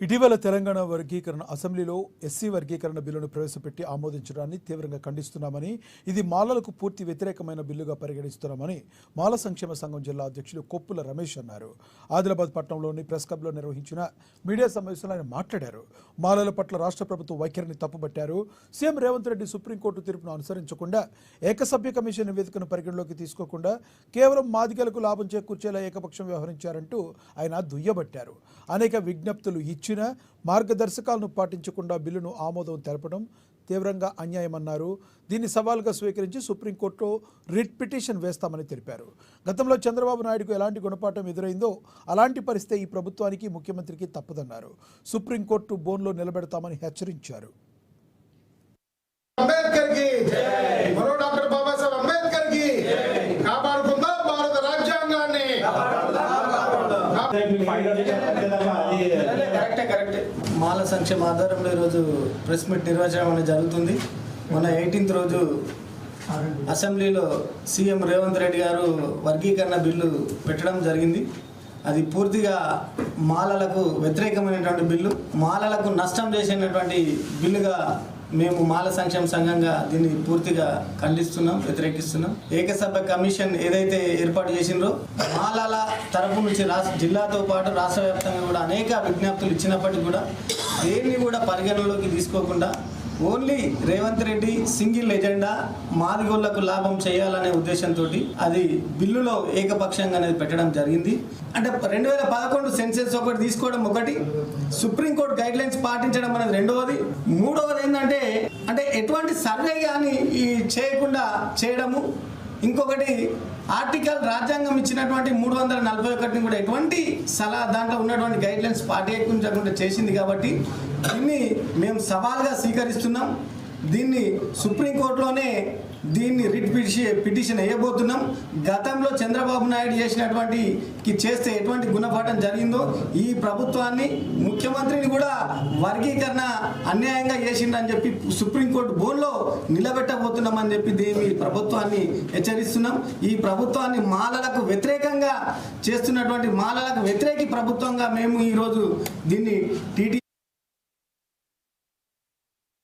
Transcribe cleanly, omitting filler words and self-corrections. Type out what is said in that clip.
ఇటీవల తెలంగాణ వర్గీకరణ అసెంబ్లీలో ఎస్సీ వర్గీకరణ బిల్లును ప్రవేశపెట్టి ఆమోదించడాన్ని తీవ్రంగా ఖండిస్తున్నామని, ఇది మాలలకు పూర్తి వ్యతిరేకమైన బిల్లుగా పరిగణిస్తున్నామని మాల సంక్షేమ సంఘం జిల్లా అధ్యక్షులు కొప్పుల రమేష్ అన్నారు. ఆదిలాబాద్ పట్టణంలోని ప్రెస్ క్లబ్లో నిర్వహించిన మీడియా సమావేశంలో ఆయన మాట్లాడారు. మాలల పట్ల రాష్ట్ర ప్రభుత్వ వైఖరిని తప్పుబట్టారు. సీఎం రేవంత్ రెడ్డి సుప్రీంకోర్టు తీర్పును అనుసరించకుండా, ఏకసభ్య కమిషన్ నివేదికను పరిగణలోకి తీసుకోకుండా కేవలం మాదిగలకు లాభం చేకూర్చేలా ఏకపక్షం వ్యవహరించారంటూ ఆయన దుయ్యబట్టారు. అనేక విజ్ఞప్తులు ఇచ్చిన మార్గదర్శకాలను పాటించకుండా బిల్లును ఆమోదం తెలపడం తీవ్రంగా అన్యాయమన్నారు. దీన్ని సవాల్గా స్వీకరించి సుప్రీంకోర్టులో రిట్ పిటిషన్ వేస్తామని తెలిపారు. గతంలో చంద్రబాబు నాయుడుకు ఎలాంటి గుణపాఠం ఎదురైందో అలాంటి పరిస్థితి ఈ ప్రభుత్వానికి, ముఖ్యమంత్రికి తప్పదన్నారు. సుప్రీంకోర్టు బోన్లో నిలబెడతామని హెచ్చరించారు. మాల సంక్షేమ ఆధారంలో ఈరోజు ప్రెస్ మీట్ నిర్వహించడం అనేది జరుగుతుంది. మొన్న 18th రోజు అసెంబ్లీలో సీఎం రేవంత్ రెడ్డి గారు వర్గీకరణ బిల్లు పెట్టడం జరిగింది. అది పూర్తిగా మాలలకు వ్యతిరేకమైనటువంటి బిల్లు, మాలలకు నష్టం చేసినటువంటి బిల్లుగా మేము మాల సంక్షేమ సంఘంగా దీన్ని పూర్తిగా ఖండిస్తున్నాం, వ్యతిరేకిస్తున్నాం. ఏకసభ్య కమిషన్ ఏదైతే ఏర్పాటు చేసిండ్రో మాలల తరపు నుంచి జిల్లాతో పాటు రాష్ట్ర వ్యాప్తంగా కూడా అనేక విజ్ఞప్తులు ఇచ్చినప్పటికీ కూడా దేన్ని కూడా పరిగణలోకి తీసుకోకుండా only Revanth Reddy single agenda మాదిగోళ్లకు లాభం చేయాలనే ఉద్దేశంతో అది బిల్లులో ఏకపక్షంగా అనేది పెట్టడం జరిగింది. అంటే 2011 సెన్సెస్ ఒకటి తీసుకోవడం ఒకటి, సుప్రీంకోర్టు గైడ్ లైన్స్ పాటించడం అనేది రెండవది, మూడవది ఏంటంటే ఎటువంటి సర్వే కానీ చేయకుండా చేయడము, ఇంకొకటి ఆర్టికల్ రాజ్యాంగం ఇచ్చినటువంటి 341ని కూడా ఎటువంటి సలహా దాంట్లో ఉన్నటువంటి గైడ్ లైన్స్ పాటించకుండా చేసింది. కాబట్టి దీన్ని మేము సవాల్గా స్వీకరిస్తున్నాం. దీన్ని సుప్రీంకోర్టులోనే రిట్ పిటిషన్ వేయబోతున్నాం. గతంలో చంద్రబాబు నాయుడు చేస్తే ఎటువంటి గుణపాఠం జరిగిందో ఈ ప్రభుత్వాన్ని, ముఖ్యమంత్రిని కూడా వర్గీకరణ అన్యాయంగా చేసిందని చెప్పి సుప్రీంకోర్టు బోన్లో నిలబెట్టబోతున్నామని చెప్పి దీన్ని ప్రభుత్వాన్ని హెచ్చరిస్తున్నాం. ఈ ప్రభుత్వాన్ని మాలలకు వ్యతిరేకంగా చేస్తున్నటువంటి మాలలకు వ్యతిరేకి ప్రభుత్వంగా మేము ఈరోజు దీన్ని టీటీ